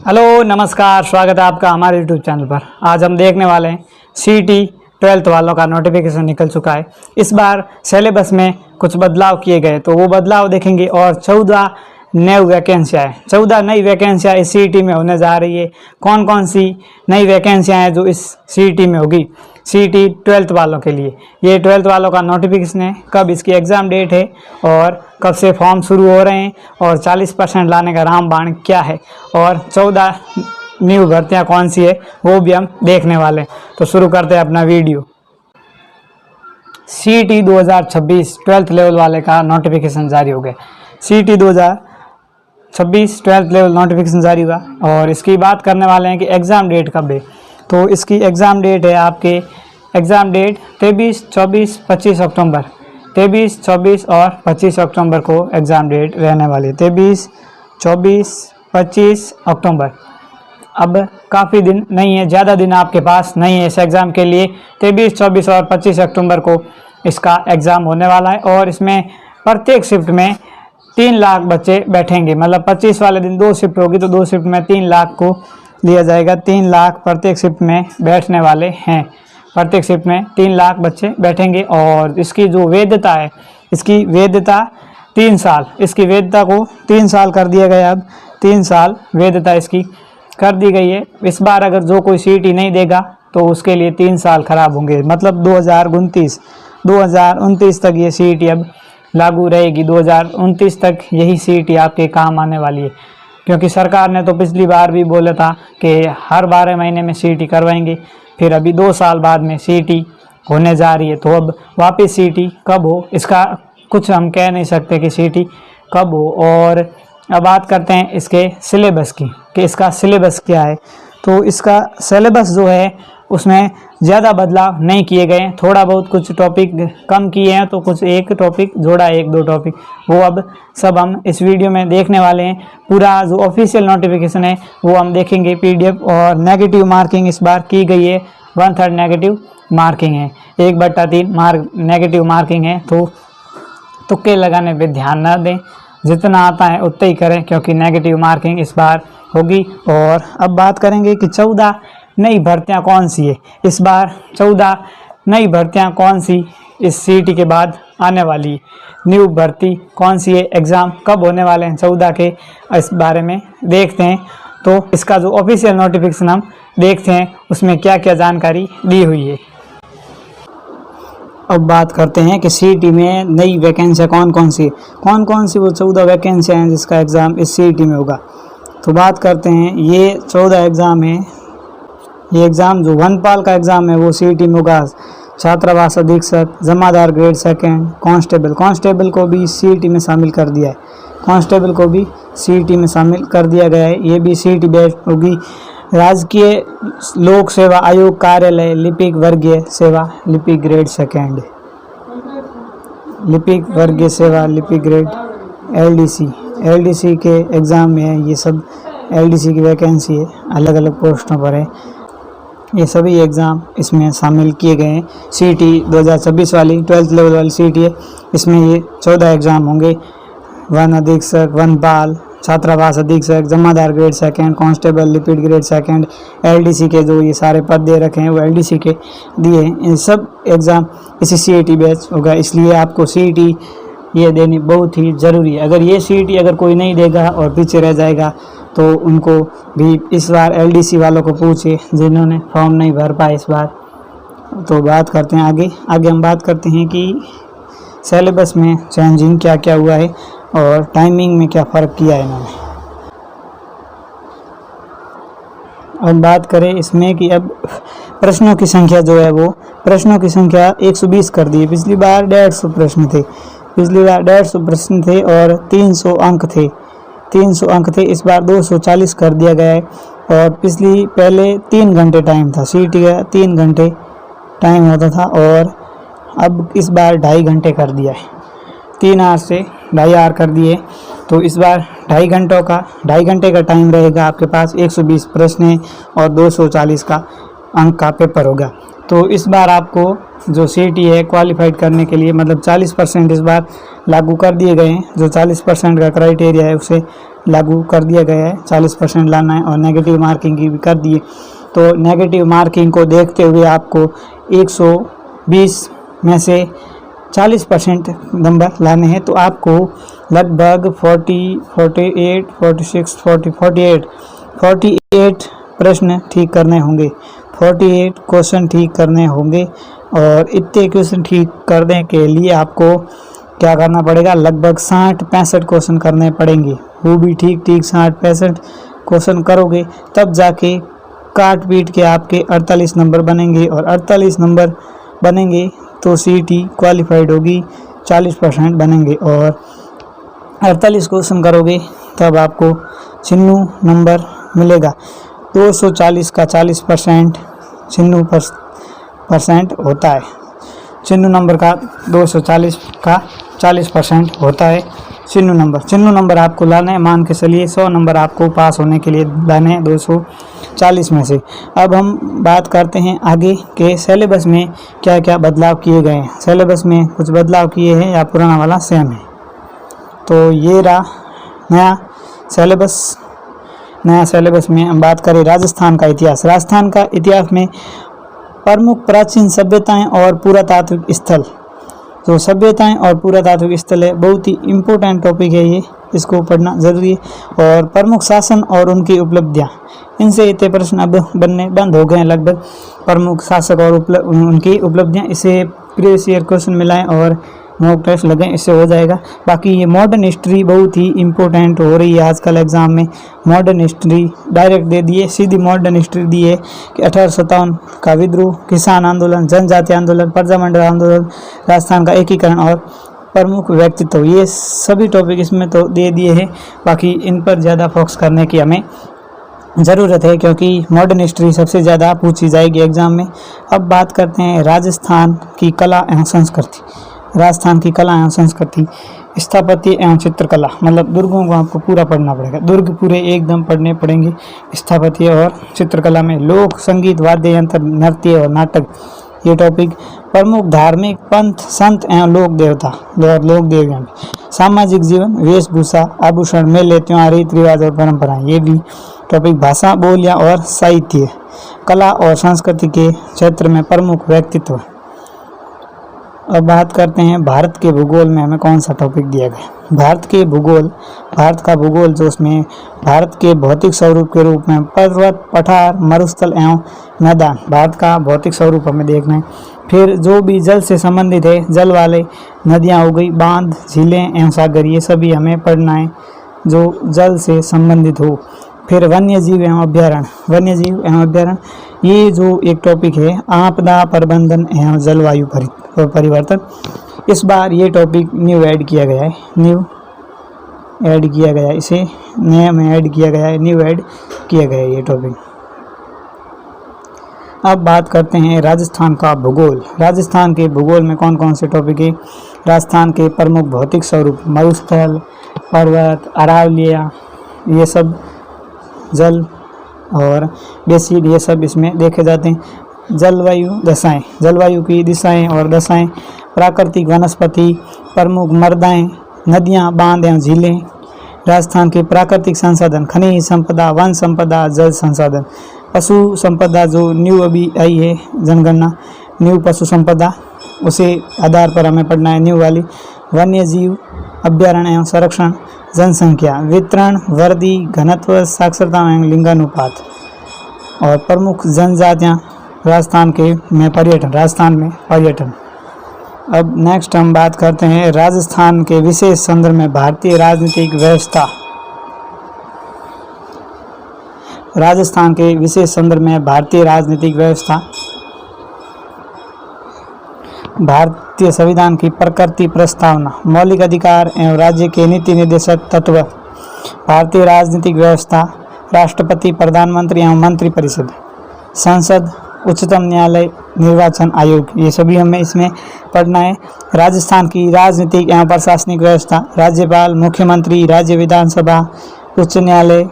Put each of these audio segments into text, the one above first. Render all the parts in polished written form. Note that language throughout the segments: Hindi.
हेलो नमस्कार, स्वागत है आपका हमारे यूट्यूब चैनल पर। आज हम देखने वाले हैं सीईटी 12th वालों का नोटिफिकेशन निकल चुका है। इस बार सिलेबस में कुछ बदलाव किए गए तो वो बदलाव देखेंगे और 14 नई वैकेंसियाँ हैं। 14 नई वैकेंसियाँ इस सीईटी में होने जा रही है। कौन कौन सी नई वैकेंसियाँ हैं जो इस सीईटी में होगी सीईटी 12th वालों के लिए। ये 12th वालों का नोटिफिकेशन है, कब इसकी एग्ज़ाम डेट है और कब से फॉर्म शुरू हो रहे हैं और 40% लाने का रामबाण क्या है और 14 न्यू भर्तियाँ कौन सी है वो भी हम देखने वाले हैं। तो शुरू करते हैं अपना वीडियो। सीईटी 2026 12th लेवल वाले का नोटिफिकेशन जारी हो गया। सीईटी 2026 12th लेवल नोटिफिकेशन जारी हुआ और इसकी बात करने वाले हैं कि एग्ज़ाम डेट कब है। तो इसकी एग्ज़ाम डेट है, आपके एग्ज़ाम डेट 23, 24, 25 अक्टूबर। 23, 24 और 25 अक्टूबर को एग्ज़ाम डेट रहने वाली है। 23, 24, 25 अक्टूबर। अब काफ़ी दिन नहीं है, ज़्यादा दिन आपके पास नहीं है इस एग्ज़ाम के लिए। 23, 24 और 25 अक्टूबर को इसका एग्ज़ाम होने वाला है और इसमें प्रत्येक शिफ्ट में 3 लाख बच्चे बैठेंगे। मतलब 25 वाले दिन 2 शिफ्ट होगी तो 2 शिफ्ट में 3 लाख को लिया जाएगा। 3 लाख प्रत्येक शिफ्ट में बैठने वाले हैं। प्रत्येक शिफ्ट में 3 लाख बच्चे बैठेंगे और इसकी जो वैधता है, इसकी वैधता 3 साल, इसकी वैधता को 3 साल कर दिया गया। अब 3 साल वैधता इसकी कर दी गई है। इस बार अगर जो कोई सीईटी नहीं देगा तो उसके लिए 3 साल खराब होंगे। मतलब 2029 तक ये सीईटी अब लागू रहेगी। 2029 तक यही सीईटी आपके काम आने वाली है, क्योंकि सरकार ने तो पिछली बार भी बोला था कि हर 12 महीने में सीईटी करवाएंगे, फिर अभी 2 साल बाद में सीईटी होने जा रही है। तो अब वापस सीईटी कब हो इसका कुछ हम कह नहीं सकते कि सीईटी कब हो। और अब बात करते हैं इसके सिलेबस की कि इसका सिलेबस क्या है। तो इसका सिलेबस जो है उसमें ज़्यादा बदलाव नहीं किए गए हैं। थोड़ा बहुत कुछ टॉपिक कम किए हैं, तो कुछ एक टॉपिक जोड़ा, 1-2 टॉपिक, वो अब सब हम इस वीडियो में देखने वाले हैं। पूरा जो ऑफिशियल नोटिफिकेशन है वो हम देखेंगे PDF। और नेगेटिव मार्किंग इस बार की गई है, 1/3 नेगेटिव मार्किंग है, 1/3 नेगेटिव मार्किंग है। तो तुक्के लगाने पे ध्यान ना दें, जितना आता है उतना ही करें, क्योंकि नेगेटिव मार्किंग इस बार होगी। और अब बात करेंगे कि 14 नई भर्तियां कौन सी है। इस बार 14 नई भर्तियां कौन सी इस सीईटी के बाद आने वाली है, न्यू भर्ती कौन सी है, एग्ज़ाम कब होने वाले हैं 14 के, इस बारे में देखते हैं। तो इसका जो ऑफिशियल नोटिफिकेशन हम देखते हैं उसमें क्या क्या जानकारी दी हुई है। अब बात करते हैं कि सीईटी में नई वैकेंसियाँ कौन कौन सी वो 14 वैकेंसियाँ हैं जिसका एग्ज़ाम इस सीईटी में होगा। तो बात करते हैं, ये 14 एग्ज़ाम है। ये एग्ज़ाम जो वनपाल का एग्ज़ाम है वो सीईटी में होगा। छात्रावास अधीक्षक, जमादार ग्रेड 2, कांस्टेबल को भी सीईटी में शामिल कर दिया है। कांस्टेबल को भी सीईटी में शामिल कर दिया गया है। ये भी सीईटी बेस्ड होगी। राजकीय लोक सेवा आयोग कार्यालय लिपिक वर्गीय सेवा, लिपिक ग्रेड 2, लिपिक वर्गीय सेवा, लिपिक ग्रेड LDC के एग्ज़ाम में है। ये सब LDC की वैकेंसी है, अलग अलग पोस्टों पर है। ये सभी एग्ज़ाम इसमें शामिल किए गए हैं। सीईटी 2026 वाली 12th लेवल वाली सीईटी है, इसमें ये 14 एग्ज़ाम होंगे। वन अधीक्षक, वनपाल, छात्रावास अधीक्षक, जमादार ग्रेड 2, कांस्टेबल, लिपिक ग्रेड 2, LDC के जो ये सारे पद दे रखे हैं वो LDC के दिए हैं। इन सब एग्ज़ाम इसी सीईटी बेस होगा, इसलिए आपको सीईटी ये देनी बहुत ही ज़रूरी है। अगर ये सीईटी अगर कोई नहीं देगा और पीछे रह जाएगा तो उनको भी इस बार LDC वालों को पूछे जिन्होंने फॉर्म नहीं भर पाए इस बार। तो बात करते हैं आगे हम बात करते हैं कि सिलेबस में चेंजिंग क्या क्या हुआ है और टाइमिंग में क्या फ़र्क किया है इन्होंने। अब बात करें इसमें कि अब प्रश्नों की संख्या जो है वो प्रश्नों की संख्या 120 कर दी है। पिछली बार 150 प्रश्न थे, और 300 अंक थे। इस बार 240 कर दिया गया है। और पहले 3 घंटे टाइम था, सीईटी का 3 घंटे टाइम होता था और अब इस बार 2.5 घंटे कर दिया है। 3 आवर से 2.5 आवर कर दिए। तो इस बार 2.5 घंटे का टाइम रहेगा आपके पास। 120 प्रश्न और 240 का अंक का पेपर होगा। तो इस बार आपको जो सीईटी है क्वालिफाइड करने के लिए मतलब 40% इस बार लागू कर दिए गए हैं। जो 40% का क्राइटेरिया है उसे लागू कर दिया गया है, 40% लाना है, और नेगेटिव मार्किंग की भी कर दिए। तो नेगेटिव मार्किंग को देखते हुए आपको 120 में से 40% नंबर लाने हैं। तो आपको लगभग 48 प्रश्न ठीक करने होंगे, 48 क्वेश्चन ठीक करने होंगे। और इतने क्वेश्चन ठीक करने के लिए आपको क्या करना पड़ेगा, लगभग 60-65 क्वेश्चन करने पड़ेंगे। वो भी ठीक 60-65 क्वेश्चन करोगे तब जाके काट पीट के आपके 48 नंबर बनेंगे, और 48 नंबर बनेंगे तो सीईटी क्वालिफाइड होगी, 40% बनेंगे। और 48 क्वेश्चन करोगे तब आपको चिन्नू नंबर मिलेगा। 240 का 40% चिन्नू परसेंट होता है। चिन्नू नंबर का 240 का 40% होता है चिन्नू नंबर आपको लाना है। मान के चलिए 100 नंबर आपको पास होने के लिए लाने हैं 240 में से। अब हम बात करते हैं आगे के सिलेबस में क्या क्या बदलाव किए गए हैं। सिलेबस में कुछ बदलाव किए हैं या पुराना वाला सेम है। तो ये रहा नया सिलेबस में हम बात करें राजस्थान का इतिहास। राजस्थान का इतिहास में प्रमुख प्राचीन सभ्यताएं और पुरातात्विक स्थल। तो सभ्यताएं और पुरातात्विक स्थल है, बहुत ही इम्पोर्टेंट टॉपिक है ये, इसको पढ़ना जरूरी है। और प्रमुख शासन और उनकी उपलब्धियां, इनसे इतने प्रश्न अब बनने बंद हो गए हैं लगभग। प्रमुख शासक और उनकी उपलब्धियां, इसे प्रीवियस ईयर क्वेश्चन मिलाएं और मॉक टेस्ट लगाएं, इससे हो जाएगा। बाकी ये मॉडर्न हिस्ट्री बहुत ही इम्पोर्टेंट हो रही है आजकल एग्जाम में। मॉडर्न हिस्ट्री डायरेक्ट दे दिए, सीधी मॉडर्न हिस्ट्री दी है कि 1857 का विद्रोह, किसान आंदोलन, जनजातीय आंदोलन, प्रजामंडल आंदोलन, राजस्थान का एकीकरण और प्रमुख व्यक्तित्व, ये सभी टॉपिक इसमें तो दे दिए हैं। बाकी इन पर ज़्यादा फोकस करने की हमें ज़रूरत है क्योंकि मॉडर्न हिस्ट्री सबसे ज़्यादा पूछी जाएगी एग्जाम में। अब बात करते हैं राजस्थान की कला एवं संस्कृति। राजस्थान की कला एवं संस्कृति, स्थापत्य एवं चित्रकला, मतलब दुर्गों को आपको पूरा पढ़ना पड़ेगा, दुर्ग पूरे एकदम पढ़ने पड़ेंगे। स्थापत्य और चित्रकला में लोक संगीत, वाद्य यंत्र, नृत्य और नाटक, ये टॉपिक। प्रमुख धार्मिक पंथ, संत एवं लोक देवियाँ, सामाजिक जीवन, वेशभूषा, आभूषण, मेले, त्योहार, रीति रिवाज और परंपराएं, ये भी टॉपिक। भाषा, बोलियां और साहित्य, कला और संस्कृति के क्षेत्र में प्रमुख व्यक्तित्व। अब बात करते हैं भारत के भूगोल में हमें कौन सा टॉपिक दिया गया। भारत का भूगोल जो उसमें भारत के भौतिक स्वरूप के रूप में पर्वत, पठार, मरुस्थल एवं मैदान, भारत का भौतिक स्वरूप हमें देखना है। फिर जो भी जल से संबंधित है, जल वाले नदियाँ हो गई, बांध, झीलें एवं सागर, ये सभी हमें पढ़ना है जो जल से संबंधित हो। फिर वन्यजीव एवं अभ्यारण्य, ये जो एक टॉपिक है, आपदा प्रबंधन एवं जलवायु परिवर्तन। इस बार ये टॉपिक न्यू ऐड किया गया है, इसे नया में ऐड किया गया है, न्यू ऐड किया गया है ये टॉपिक। अब बात करते हैं राजस्थान का भूगोल। राजस्थान के भूगोल में कौन कौन से टॉपिक है। राजस्थान के प्रमुख भौतिक स्वरूप, मरुस्थल, पर्वत, अरावलिया, ये सब, जल और बेसिड, ये सब इसमें देखे जाते हैं। जलवायु की दिशाएं और दशाएं, प्राकृतिक वनस्पति, प्रमुख मृदाएं, नदियां, बांध एवं झीलें। राजस्थान के प्राकृतिक संसाधन, खनिज संपदा, वन संपदा, जल संसाधन। पशु संपदा जो न्यू अभी आई है जनगणना, न्यू पशु संपदा, उसे आधार पर हमें पढ़ना है न्यू वाली। वन्य जीव, अभ्यारण्य एवं संरक्षण, जनसंख्या, वितरण, वर्दी, घनत्व, साक्षरता एवं लिंगानुपात और प्रमुख जनजातियाँ। राजस्थान में पर्यटन। अब नेक्स्ट हम बात करते हैं राजस्थान के विशेष संदर्भ में भारतीय राजनीतिक व्यवस्था। राजस्थान के विशेष संदर्भ में भारतीय राजनीतिक व्यवस्था, भारतीय संविधान की प्रकृति प्रस्तावना, मौलिक अधिकार एवं राज्य के नीति निर्देशक तत्व, भारतीय राजनीतिक व्यवस्था, राष्ट्रपति, प्रधानमंत्री एवं मंत्रिपरिषद, संसद, उच्चतम न्यायालय, निर्वाचन आयोग, ये सभी हमें इसमें पढ़ना है। राजस्थान की राजनीतिक एवं प्रशासनिक व्यवस्था, राज्यपाल, मुख्यमंत्री, राज्य विधानसभा, उच्च न्यायालय,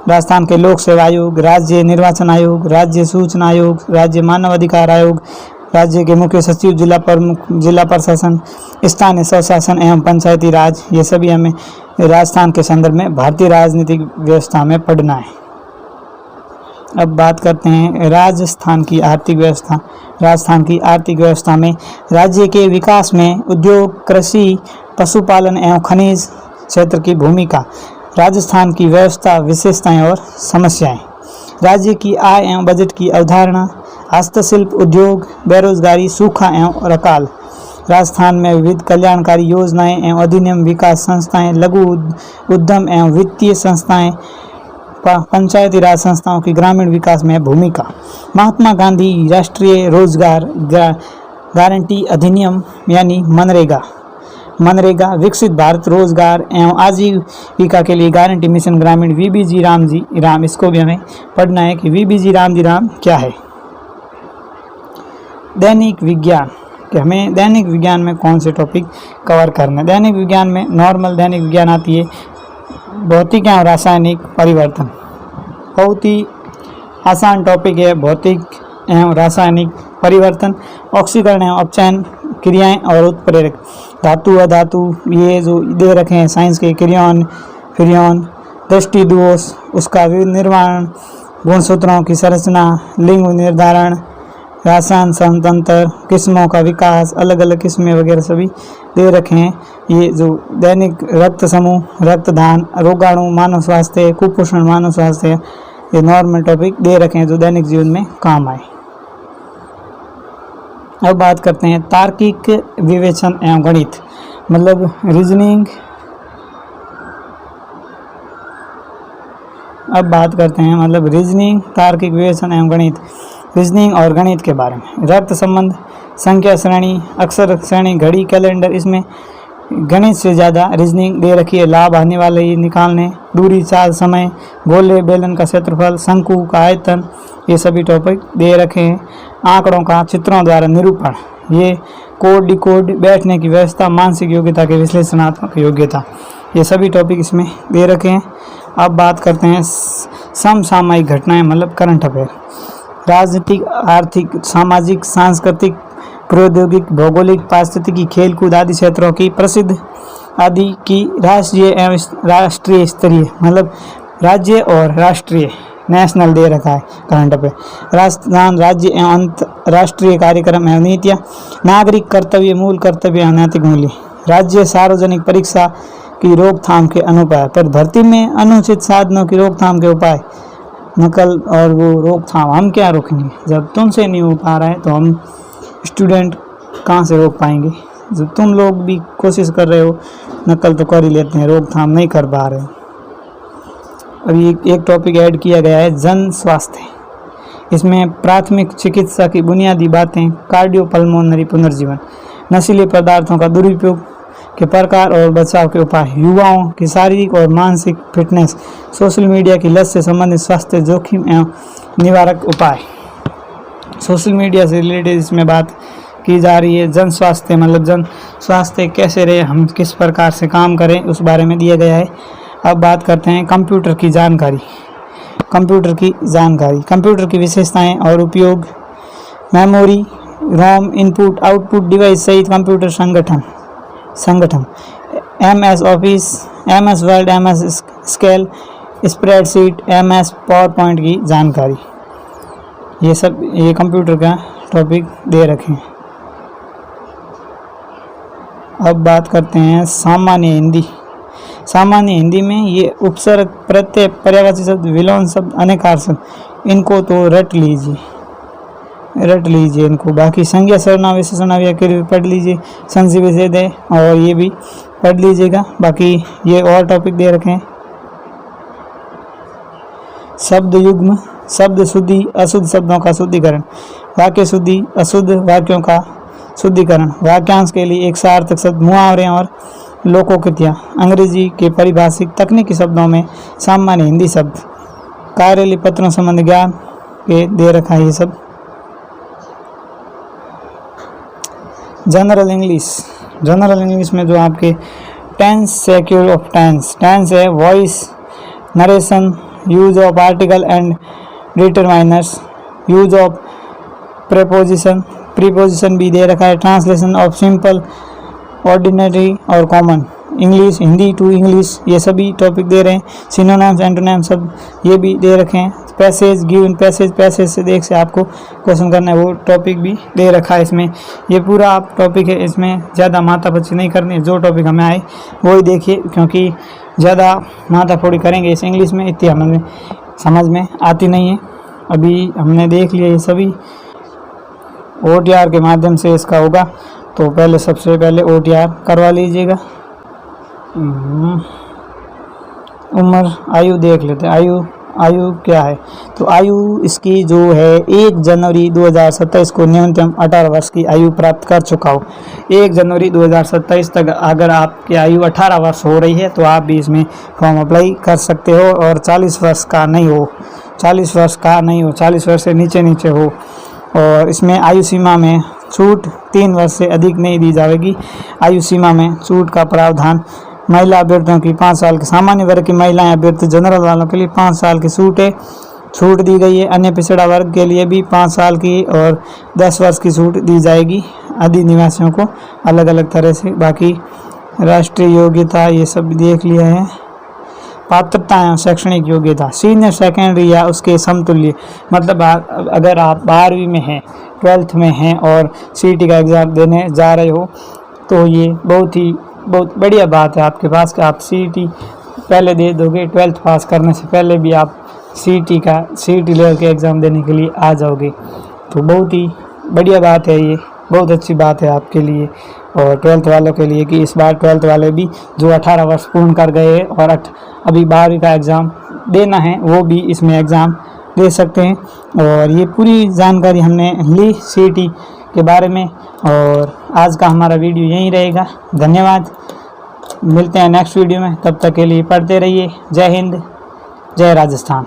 राजस्थान के लोक सेवा आयोग, राज्य निर्वाचन आयोग, राज्य सूचना आयोग, राज्य मानव अधिकार आयोग, राज्य के मुख्य सचिव, जिला प्रमुख, जिला प्रशासन, स्थानीय स्वशासन एवं पंचायती राज, ये सभी हमें राजस्थान के संदर्भ में भारतीय राजनीतिक व्यवस्था में पढ़ना है। अब बात करते हैं राजस्थान की आर्थिक व्यवस्था। राजस्थान की आर्थिक व्यवस्था में राज्य के विकास में उद्योग, कृषि, पशुपालन एवं खनिज क्षेत्र की भूमिका, राजस्थान की व्यवस्था, विशेषताएं और समस्याएं, राज्य की आय एवं बजट की अवधारणा, हस्तशिल्प उद्योग, बेरोजगारी, सूखा एवं अकाल, राजस्थान में विविध कल्याणकारी योजनाएं एवं अधिनियम, विकास संस्थाएं, लघु उद्यम एवं वित्तीय संस्थाएं, पंचायती राज संस्थाओं की ग्रामीण विकास में भूमिका, महात्मा गांधी राष्ट्रीय रोजगार गारंटी अधिनियम यानी मनरेगा, विकसित भारत रोजगार एवं आजीविका के लिए गारंटी मिशन ग्रामीण, वीबीजी राम, इसको भी हमें पढ़ना है कि वीबीजी राम क्या है। दैनिक विज्ञान, कि हमें दैनिक विज्ञान में कौन से टॉपिक कवर करना है। दैनिक विज्ञान में नॉर्मल दैनिक विज्ञान आती है, भौतिक एवं रासायनिक परिवर्तन, बहुत ही आसान टॉपिक है। भौतिक एवं रासायनिक परिवर्तन, ऑक्सीकरण एवं अपचयन क्रियाएं और उत्प्रेरक, धातु अधातु, ये जो दे रखे हैं साइंस के, फिरियन, दृष्टि दोष, उसका निर्माण, गुणसूत्रों की संरचना, लिंग निर्धारण, रासायन संतंत्र, किस्मों का विकास, अलग अलग किस्में वगैरह सभी दे रखे हैं। ये जो दैनिक रक्त समूह, रक्तदान, रोगाणु, मानव स्वास्थ्य, कुपोषण, मानव स्वास्थ्य, ये नॉर्मल टॉपिक दे रखे हैं जो दैनिक जीवन में काम आए। अब बात करते हैं तार्किक विवेचन एवं गणित, मतलब रीजनिंग। अब बात करते हैं मतलब रीजनिंग, तार्किक विवेचन एवं गणित, रीजनिंग और गणित के बारे में। रक्त संबंध, संख्या श्रेणी, अक्षर श्रेणी, घड़ी, कैलेंडर, इसमें गणित से ज़्यादा रीजनिंग दे रखी है। लाभ आने वाले ये निकालने, दूरी, चाल, समय, गोले बेलन का क्षेत्रफल, शंकु का आयतन, ये सभी टॉपिक दे रखे हैं। आंकड़ों का चित्रों द्वारा निरूपण, ये कोड डिकोड, बैठने की व्यवस्था, मानसिक योग्यता के विश्लेषणात्मक योग्यता, ये सभी टॉपिक इसमें दे रखे हैं। अब बात करते हैं समसामयिक घटनाएं, मतलब करंट अफेयर, राजनीतिक, आर्थिक, सामाजिक, सांस्कृतिक, प्रौद्योगिक, भौगोलिक, पारिस्थितिकी, खेलकूद आदि क्षेत्रों की प्रसिद्ध आदि की राष्ट्रीय एवं राष्ट्रीय स्तरीय, मतलब राज्य और राष्ट्रीय, नेशनल दे रखा है करंट अफेयर। राजस्थान राज्य एवं अंतर्राष्ट्रीय कार्यक्रम एवं नीतियाँ, नागरिक कर्तव्य, मूल कर्तव्य एवं नैतिक मूल्य, राज्य सार्वजनिक परीक्षा की रोकथाम के अनुपाय, पर भर्ती में अनुचित साधनों की रोकथाम के उपाय, नकल और वो रोकथाम, हम क्या रोकेंगे जब तुमसे नहीं हो पा रहा है तो हम स्टूडेंट कहाँ से रोक पाएंगे। जब तुम लोग भी कोशिश कर रहे हो, नकल तो कर ही लेते हैं, रोकथाम नहीं कर पा रहे। अभी एक टॉपिक ऐड किया गया है जन स्वास्थ्य, इसमें प्राथमिक चिकित्सा की बुनियादी बातें, कार्डियोपल्मोनरी पुनर्जीवन, नशीले पदार्थों का दुरुपयोग के प्रकार और बचाव के उपाय, युवाओं की शारीरिक और मानसिक फिटनेस, सोशल मीडिया की लत से संबंधित स्वास्थ्य जोखिम एवं निवारक उपाय। सोशल मीडिया से रिलेटेड इसमें बात की जा रही है। जन स्वास्थ्य, मतलब जन स्वास्थ्य कैसे रहे, हम किस प्रकार से काम करें, उस बारे में दिया गया है। अब बात करते हैं कंप्यूटर की जानकारी। कंप्यूटर की विशेषताएं और उपयोग, मेमोरी, रोम, इनपुट आउटपुट डिवाइस सहित कंप्यूटर संगठन, MS office, MS word, MS scale, spreadsheet, MS PowerPoint की जानकारी, ये कंप्यूटर का टॉपिक दे रखे हैं। अब बात करते हैं सामान्य हिंदी में ये उपसर्ग, प्रत्यय, पर्यायवाची शब्द, विलोम शब्द, अनेकार शब्द, इनको तो रट लीजिए इनको। बाकी संज्ञा, सर्वनाम, विशेषण, अव्यय पढ़ लीजिए, संधि विच्छेद है और ये भी पढ़ लीजिएगा। बाकी ये और टॉपिक दे रखे हैं। शब्द युग्म, शब्द शुद्धि, अशुद्ध शब्दों का शुद्धिकरण, वाक्य शुद्धि, अशुद्ध वाक्यों का शुद्धिकरण, वाक्यांश के लिए एक सार्थक शब्द, मुहावरे और लोकोक्तियाँ, अंग्रेजी के परिभाषिक तकनीकी शब्दों में सामान्य हिंदी शब्द, कार्यालय पत्रों संबंधी ज्ञान के दे रखा है ये सब। जनरल इंग्लिश में जो आपके टेंस, सेक्यूर ऑफ टेंस है, voice, narration, use of article and determiners, use of preposition, preposition भी दे रखा है, ट्रांसलेशन ऑफ सिंपल, ऑर्डिनरी और common, English, Hindi to English, ये सभी टॉपिक दे रहे हैं। सिनोनिम्स, एंटोनिम्स सब ये भी दे रखे हैं। पैसेज, गिवन पैसेज, पैसेज से देख से आपको क्वेश्चन करना है, वो टॉपिक भी दे रखा है इसमें। ये पूरा आप टॉपिक है, इसमें ज़्यादा माथापच्ची नहीं करनी है, जो टॉपिक हमें आए वो ही देखिए, क्योंकि ज़्यादा माथाफोड़ी करेंगे इस इंग्लिश में इतनी हमें समझ में आती नहीं है। अभी हमने देख लिया ये सभी OTR के माध्यम से इसका होगा, तो पहले सबसे पहले OTR करवा लीजिएगा। उम्र, आयु देख लेते हैं, आयु क्या है। तो आयु इसकी जो है 1 जनवरी 2027 को न्यूनतम 18 वर्ष की आयु प्राप्त कर चुका हो। 1 जनवरी 2027 तक अगर आपकी आयु 18 वर्ष हो रही है तो आप भी इसमें फॉर्म अप्लाई कर सकते हो, और 40 वर्ष का नहीं हो, 40 वर्ष का नहीं हो, 40 वर्ष से नीचे हो। और इसमें आयु सीमा में छूट 3 वर्ष से अधिक नहीं दी जाएगी। आयु सीमा में छूट का प्रावधान महिला अभ्यर्थियों की 5 साल की, सामान्य वर्ग की महिलाएं अभ्यर्थी जनरल वालों के लिए 5 साल की छूट दी गई है। अन्य पिछड़ा वर्ग के लिए भी 5 साल की और 10 वर्ष की छूट दी जाएगी, आदि निवासियों को अलग अलग तरह से। बाकी राष्ट्रीय योग्यता ये सब देख लिया है। पात्रता एवं शैक्षणिक योग्यता, सीनियर सेकेंडरी या उसके समतुल्य, मतलब अगर आप 12वीं में हैं, 12th में हैं और CET का एग्ज़ाम देने जा रहे हो तो ये बहुत बढ़िया बात है आपके पास कि आप CET पहले दे दोगे। 12th पास करने से पहले भी आप CET लेवल के एग्ज़ाम देने के लिए आ जाओगे, तो बहुत ही बढ़िया बात है, ये बहुत अच्छी बात है आपके लिए और 12th वालों के लिए कि इस बार 12th वाले भी जो 18 वर्ष पूर्ण कर गए और अभी 12वीं का एग्ज़ाम देना है वो भी इसमें एग्ज़ाम दे सकते हैं। और ये पूरी जानकारी हमने ली CET के बारे में, और आज का हमारा वीडियो यहीं रहेगा। धन्यवाद, मिलते हैं नेक्स्ट वीडियो में, तब तक के लिए पढ़ते रहिए। जय हिंद, जय राजस्थान।